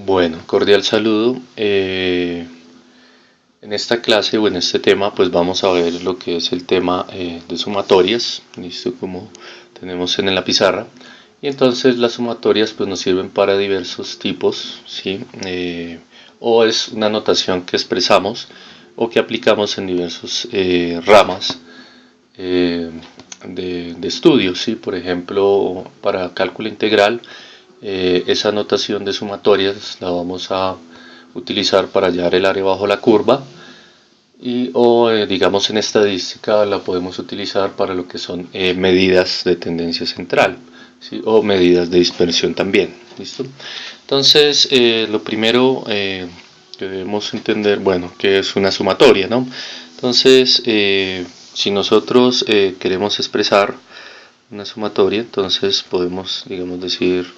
Bueno, cordial saludo. En esta clase o en este tema pues vamos a ver lo que es el tema de sumatorias, listo, como tenemos en la pizarra. Y entonces las sumatorias pues nos sirven para diversos tipos, ¿sí? O es una notación que expresamos o que aplicamos en diversos ramas de estudio, ¿sí? Por ejemplo, para cálculo integral, esa notación de sumatorias la vamos a utilizar para hallar el área bajo la curva o digamos en estadística la podemos utilizar para lo que son medidas de tendencia central, ¿sí? O medidas de dispersión también. ¿Listo? Entonces lo primero que debemos entender, bueno, que es una sumatoria, ¿no? Entonces si nosotros queremos expresar una sumatoria, entonces podemos, digamos, decir,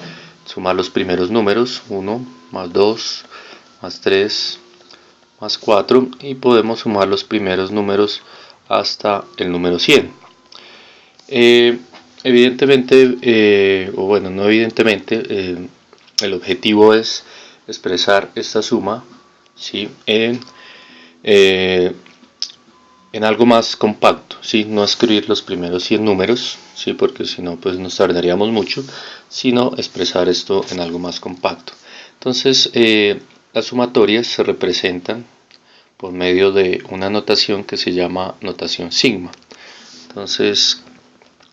sumar los primeros números, 1 más 2 más 3 más 4, y podemos sumar los primeros números hasta el número 100. Evidentemente, o bueno, no evidentemente, el objetivo es expresar esta suma, ¿sí? En algo más compacto, ¿sí? No escribir los primeros 100 números, ¿sí? Porque si no pues nos tardaríamos mucho, sino expresar esto en algo más compacto. Entonces las sumatorias se representan por medio de una notación que se llama notación sigma. Entonces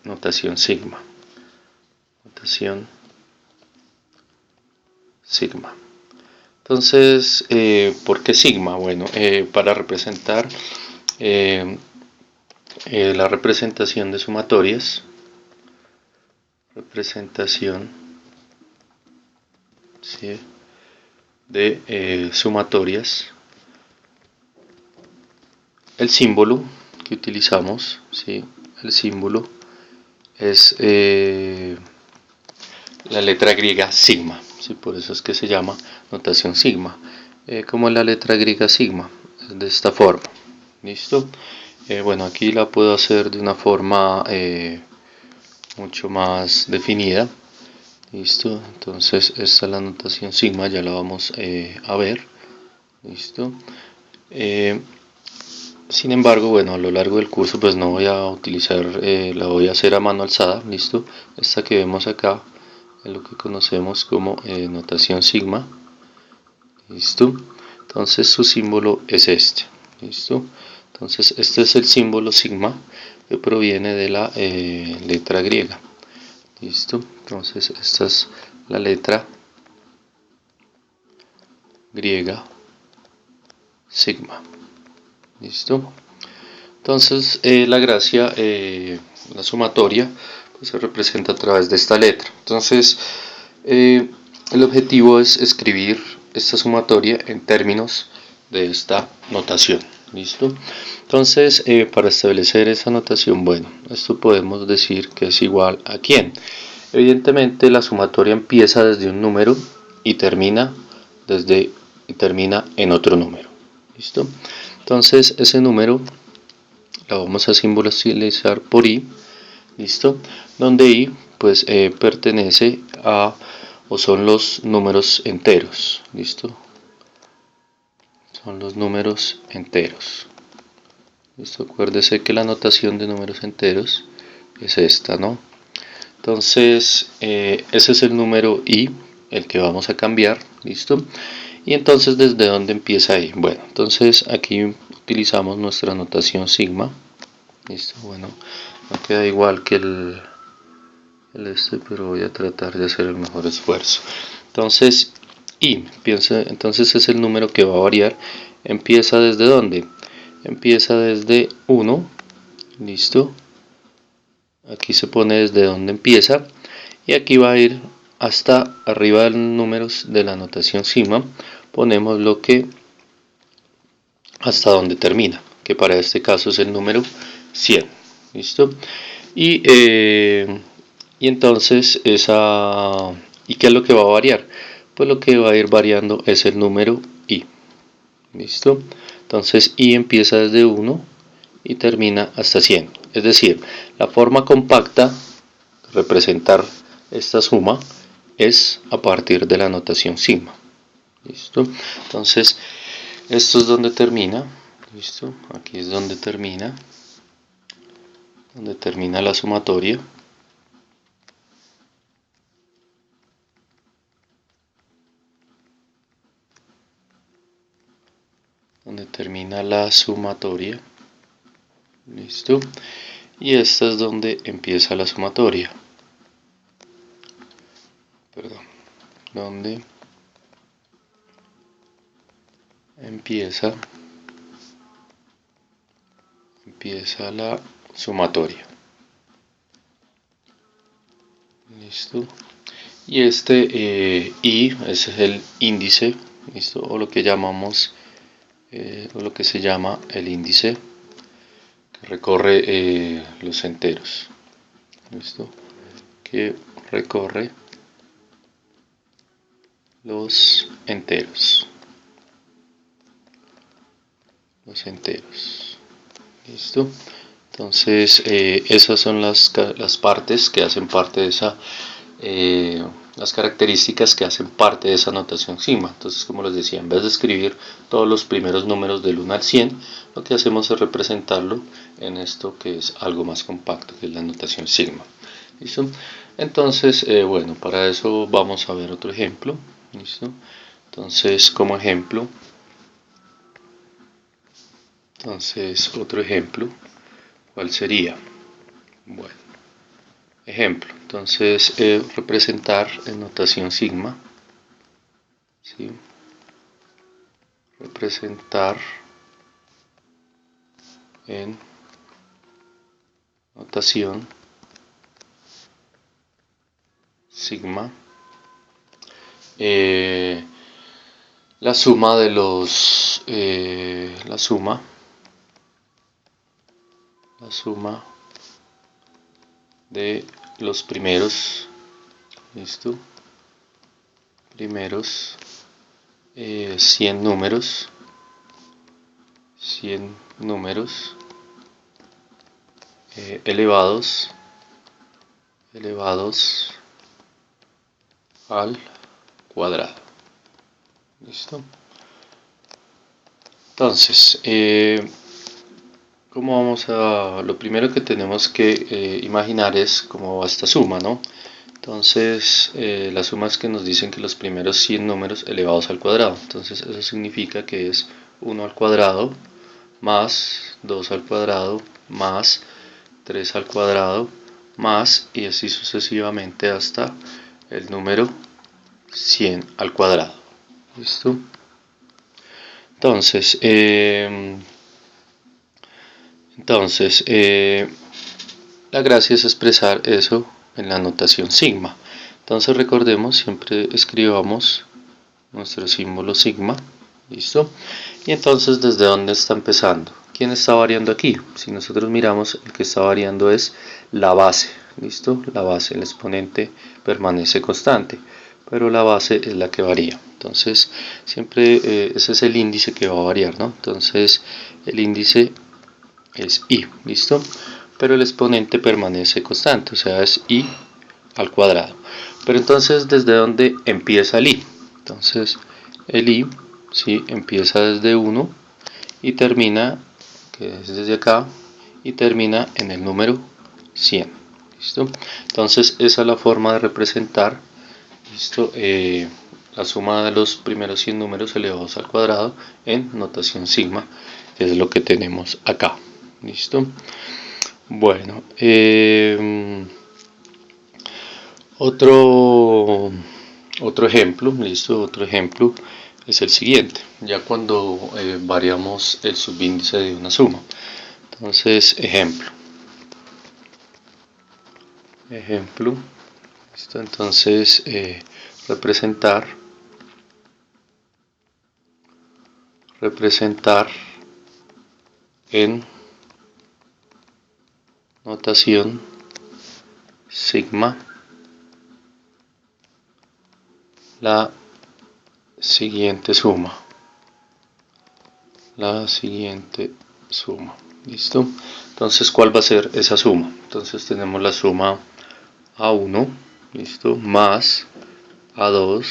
notación sigma, entonces ¿por qué sigma? Bueno, para representar la representación de sumatorias, ¿sí? de sumatorias, el símbolo que utilizamos, ¿sí? El símbolo es la letra griega sigma, ¿sí? Por eso es que se llama notación sigma, como la letra griega sigma, de esta forma. ¿Listo? Bueno, aquí la puedo hacer de una forma mucho más definida. ¿Listo? Entonces esta es la notación sigma, ya la vamos a ver. ¿Listo? Sin embargo, bueno, a lo largo del curso pues no voy a utilizar, la voy a hacer a mano alzada. ¿Listo? Esta que vemos acá es lo que conocemos como notación sigma. ¿Listo? Entonces su símbolo es este. ¿Listo? Entonces este es el símbolo sigma que proviene de la letra griega. ¿Listo? Entonces esta es la letra griega sigma. ¿Listo? Entonces la gracia, la sumatoria, pues, se representa a través de esta letra. Entonces el objetivo es escribir esta sumatoria en términos de esta notación. ¿Listo? Entonces para establecer esa notación, bueno, esto podemos decir que es igual a ¿quién? Evidentemente la sumatoria empieza desde un número y termina en otro número. ¿Listo? Entonces ese número lo vamos a simbolizar por i. ¿Listo? Donde i pues pertenece a o son los números enteros. ¿Listo? Son los números enteros. ¿Listo? Acuérdese que la notación de números enteros es esta, ¿no? Entonces ese es el número i, el que vamos a cambiar. ¿Listo? Y entonces ¿desde dónde empieza i? Bueno, entonces aquí utilizamos nuestra notación sigma. ¿Listo? Bueno, no queda igual que el pero voy a tratar de hacer el mejor esfuerzo. Entonces i, entonces es el número que va a variar. ¿Empieza desde dónde? Empieza desde 1. ¿Listo? Aquí se pone desde dónde empieza y aquí va a ir hasta arriba de los números de la notación sigma. Ponemos lo que hasta donde termina, que para este caso es el número 100. ¿Listo? Y entonces ¿y qué es lo que va a variar? Pues lo que va a ir variando es el número i. ¿Listo? Entonces i empieza desde 1 y termina hasta 100. Es decir, la forma compacta de representar esta suma es a partir de la notación sigma. ¿Listo? Entonces, esto es donde termina. ¿Listo? Aquí es donde termina la sumatoria. Donde termina la sumatoria. ¿Listo? Y esta es donde empieza la sumatoria. Perdón. Donde empieza la sumatoria. ¿Listo? Y este I ese es el índice, ¿listo? O lo que llamamos, o lo que se llama el índice que recorre los enteros, ¿listo? Que recorre los enteros, ¿listo? Entonces, esas son las partes que hacen parte de esa, las características que hacen parte de esa notación sigma. Entonces, como les decía, en vez de escribir todos los primeros números del 1 al 100, lo que hacemos es representarlo en esto que es algo más compacto, que es la notación sigma. ¿Listo? Entonces, bueno, para eso vamos a ver otro ejemplo. ¿Listo? Entonces, como ejemplo, otro ejemplo, ¿cuál sería? Bueno, ejemplo, entonces representar en notación sigma, ¿sí? Representar en notación sigma la suma de los la suma de los primeros, ¿listo? Primeros 100 números elevados al cuadrado. ¿Listo? Entonces, ¿cómo vamos a...? Lo primero que tenemos que imaginar es cómo va esta suma, ¿no? Entonces, las sumas que nos dicen que los primeros 100 números elevados al cuadrado. Entonces, eso significa que es 1 al cuadrado más 2 al cuadrado más 3 al cuadrado más y así sucesivamente hasta el número 100 al cuadrado. ¿Listo? Entonces, la gracia es expresar eso en la notación sigma. Entonces recordemos, siempre escribamos nuestro símbolo sigma, ¿listo? Y entonces, ¿desde dónde está empezando? ¿Quién está variando aquí? Si nosotros miramos, el que está variando es la base, ¿listo? La base, el exponente permanece constante, pero la base es la que varía. Entonces, siempre ese es el índice que va a variar, ¿no? Entonces, el índice es I, ¿listo? Pero el exponente permanece constante, o sea, es I al cuadrado. Pero entonces, ¿desde dónde empieza el I? Entonces, el I, ¿sí? Empieza desde 1 y termina, que es desde acá, y termina en el número 100. ¿Listo? Entonces, esa es la forma de representar, ¿listo? La suma de los primeros 100 números elevados al cuadrado en notación sigma, que es lo que tenemos acá. ¿Listo? Bueno, otro ejemplo, listo, otro ejemplo es el siguiente, ya cuando variamos el subíndice de una suma. Entonces, ejemplo, listo, entonces representar en notación sigma la siguiente suma. ¿Listo? Entonces, ¿cuál va a ser esa suma? Entonces tenemos la suma A1, ¿listo? Más A2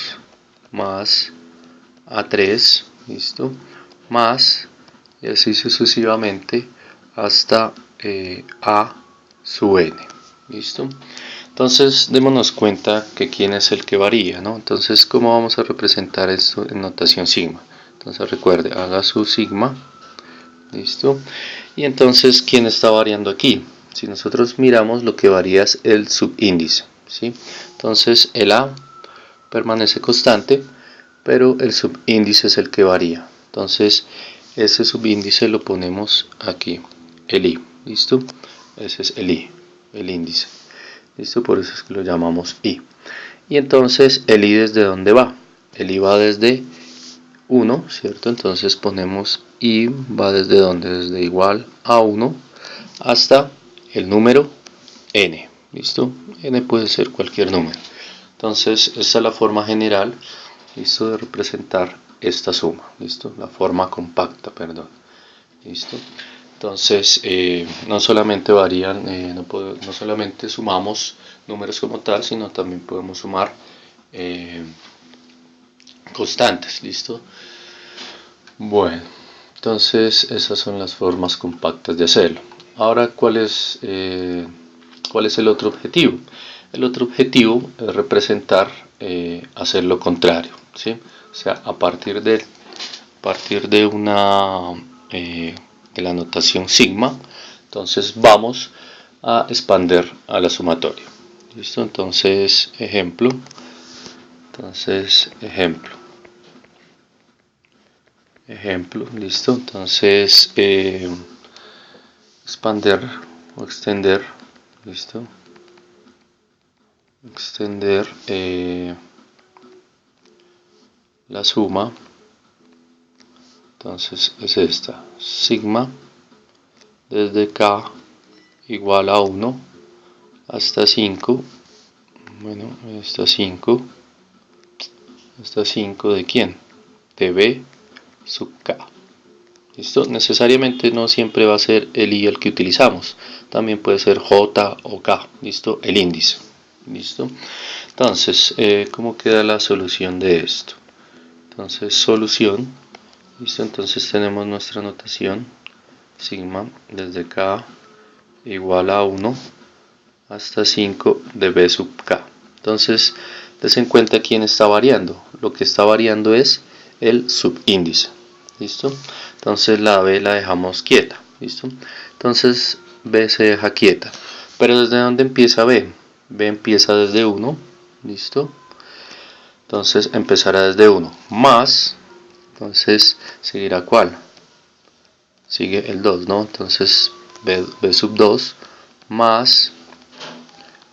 más a 3, ¿listo? Más, y así sucesivamente hasta a sub n, ¿listo? Entonces démonos cuenta que quién es el que varía, ¿no? Entonces, ¿cómo vamos a representar esto en notación sigma? Entonces recuerde, haga su sigma, ¿listo? Y entonces, ¿quién está variando aquí? Si nosotros miramos, lo que varía es el subíndice, ¿sí? Entonces el A permanece constante, pero el subíndice es el que varía. Entonces ese subíndice lo ponemos aquí, el I, ¿listo? Ese es el I, el índice, ¿listo? Por eso es que lo llamamos I. Y entonces el I ¿desde dónde va? El I va desde 1, ¿cierto? Entonces ponemos I va desde dónde, desde igual a 1 hasta el número n, ¿listo? N puede ser cualquier número. Entonces esta es la forma general, ¿listo? De representar esta suma, ¿listo? La forma compacta, perdón, ¿listo? Entonces no solamente varían, no solamente sumamos números como tal, sino también podemos sumar constantes, ¿listo? Bueno, entonces esas son las formas compactas de hacerlo. Ahora, ¿cuál es el otro objetivo? El otro objetivo es representar, hacer lo contrario, ¿sí? O sea, a partir de de la notación sigma, entonces vamos a expander a la sumatoria, ¿listo? Entonces, ejemplo, ¿listo? Entonces, expander o extender, ¿listo? Extender la suma, entonces es esta, sigma desde k igual a 1 hasta 5, bueno, hasta 5 de quién, de b sub k, ¿listo? Necesariamente no siempre va a ser el i el que utilizamos, también puede ser j o k, ¿listo? El índice, ¿listo? Entonces, ¿cómo queda la solución de esto? Entonces, solución, ¿listo? Entonces tenemos nuestra notación, sigma desde k igual a 1 hasta 5 de b sub k. Entonces, des en cuenta quién está variando. Lo que está variando es el subíndice, ¿listo? Entonces la b la dejamos quieta, ¿listo? Entonces b se deja quieta. Pero ¿desde dónde empieza b? B empieza desde 1, ¿listo? Entonces empezará desde 1, más, entonces seguirá ¿cuál? Sigue el 2, ¿no? Entonces b sub 2 más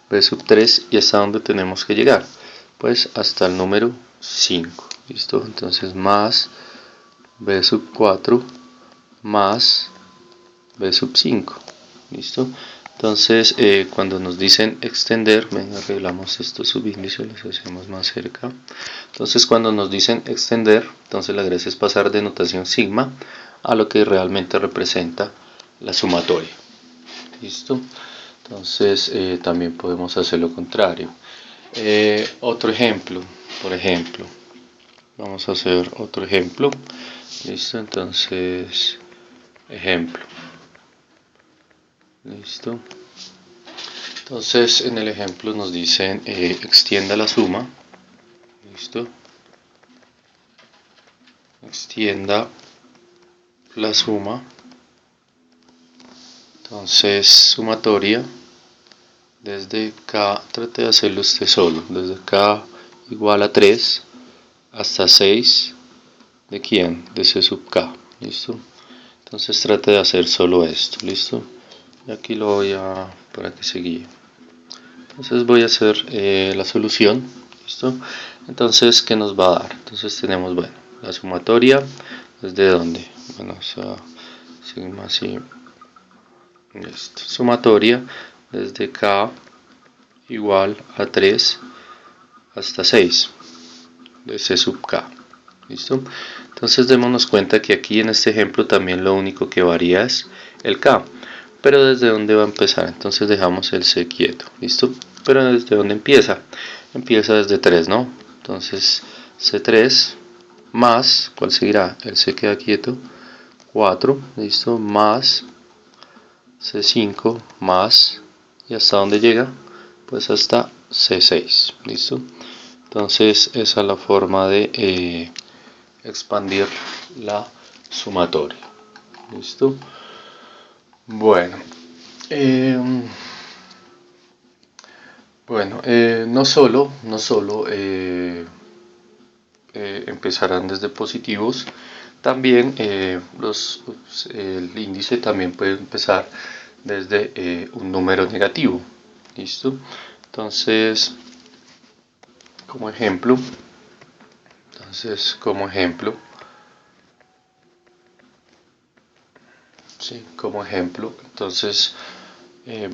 b sub 3, y hasta dónde tenemos que llegar, pues hasta el número 5, ¿listo? Entonces más b sub 4 más b sub 5, ¿listo? Entonces cuando nos dicen extender, venga, arreglamos estos subíndices, los hacemos más cerca. Entonces cuando nos dicen extender, entonces la gracia es pasar de notación sigma a lo que realmente representa la sumatoria, ¿listo? Entonces también podemos hacer lo contrario. Otro ejemplo, por ejemplo, vamos a hacer otro ejemplo, ¿listo? Entonces, ejemplo, ¿listo? Entonces en el ejemplo nos dicen extienda la suma, ¿listo? Extienda la suma, entonces sumatoria desde k, trate de hacerlo usted solo, desde k igual a 3 hasta 6 de quién, de c sub k, ¿listo? Entonces trate de hacer solo esto, ¿listo? Y aquí lo voy a, para que se guíe. Entonces voy a hacer la solución, ¿listo? Entonces, ¿qué nos va a dar? Entonces tenemos, bueno, la sumatoria, ¿desde dónde? Bueno, o sea, sigma así, listo. Sumatoria desde k igual a 3 hasta 6 de c sub k, ¿listo? Entonces démonos cuenta que aquí en este ejemplo también lo único que varía es el k, pero ¿desde dónde va a empezar? Entonces dejamos el c quieto, ¿listo? Pero ¿desde dónde empieza? Empieza desde 3, ¿no? Entonces c3 más, ¿cuál seguirá? Él se queda quieto, 4, listo, más C5 más, ¿y hasta dónde llega? Pues hasta C6, listo. Entonces esa es la forma de expandir la sumatoria, listo. Bueno, no solo empezarán desde positivos, también el índice también puede empezar desde un número negativo, listo. Entonces como ejemplo entonces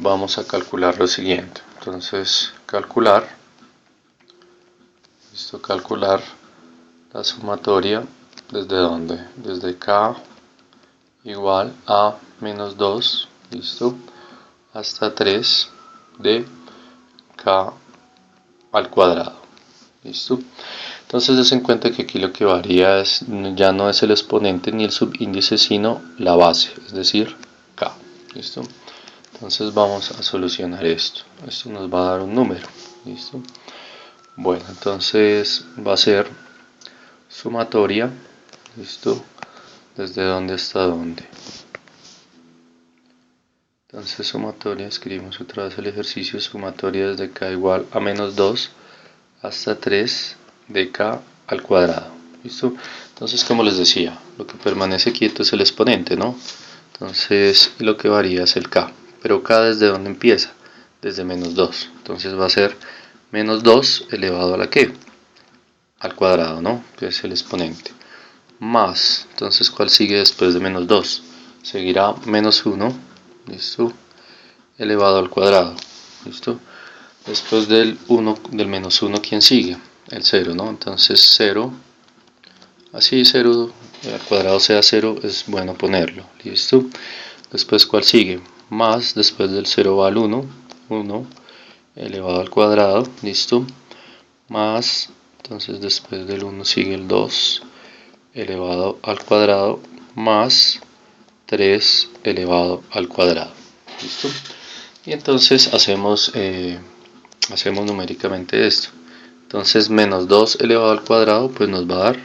vamos a calcular lo siguiente. Entonces calcular la sumatoria, ¿desde dónde? Desde K igual a menos 2, listo, hasta 3 de K al cuadrado, listo. Entonces des en cuenta que aquí lo que varía ya no es el exponente ni el subíndice, sino la base, es decir, K, listo. Entonces vamos a solucionar esto. Esto nos va a dar un número, listo. Bueno, entonces va a ser sumatoria, listo, desde dónde hasta dónde. Entonces sumatoria, escribimos otra vez el ejercicio, sumatoria desde K igual a menos 2 hasta 3 de K al cuadrado, listo. Entonces, como les decía, lo que permanece quieto es el exponente, ¿no? Entonces lo que varía es el K, pero K desde dónde empieza, desde menos 2, entonces va a ser menos 2 elevado a la ¿qué? Al cuadrado, ¿no? Que es el exponente, más, entonces ¿cuál sigue después de menos 2? Seguirá menos 1, listo, elevado al cuadrado, listo. Después del menos 1, ¿quién sigue? El 0, ¿no? Entonces 0, así 0 al cuadrado sea 0, es bueno ponerlo, listo. Después ¿cuál sigue? Más, después del 0 va al 1, 1 elevado al cuadrado, listo. Más, entonces después del 1 sigue el 2 elevado al cuadrado, más 3 elevado al cuadrado, listo. Y entonces hacemos numéricamente esto. Entonces menos 2 elevado al cuadrado pues nos va a dar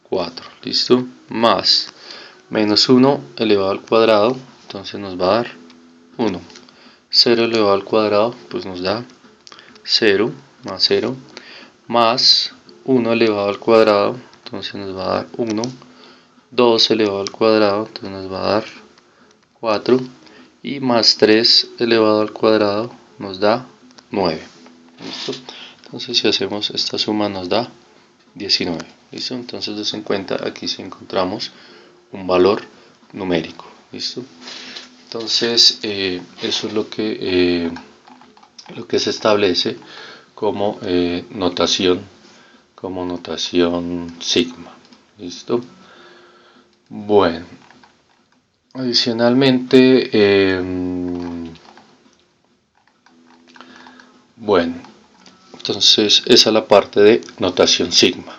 4, listo, más menos 1 elevado al cuadrado, entonces nos va a dar 1, 0 elevado al cuadrado pues nos da 0, más 0, más 1 elevado al cuadrado, entonces nos va a dar 1, 2 elevado al cuadrado, entonces nos va a dar 4, y más 3 elevado al cuadrado nos da 9, listo. Entonces si hacemos esta suma nos da 19, listo. Entonces des en cuenta, aquí sí encontramos un valor numérico, listo. Entonces eso es lo que se establece como notación sigma, listo. Bueno, adicionalmente bueno, entonces esa es la parte de notación sigma.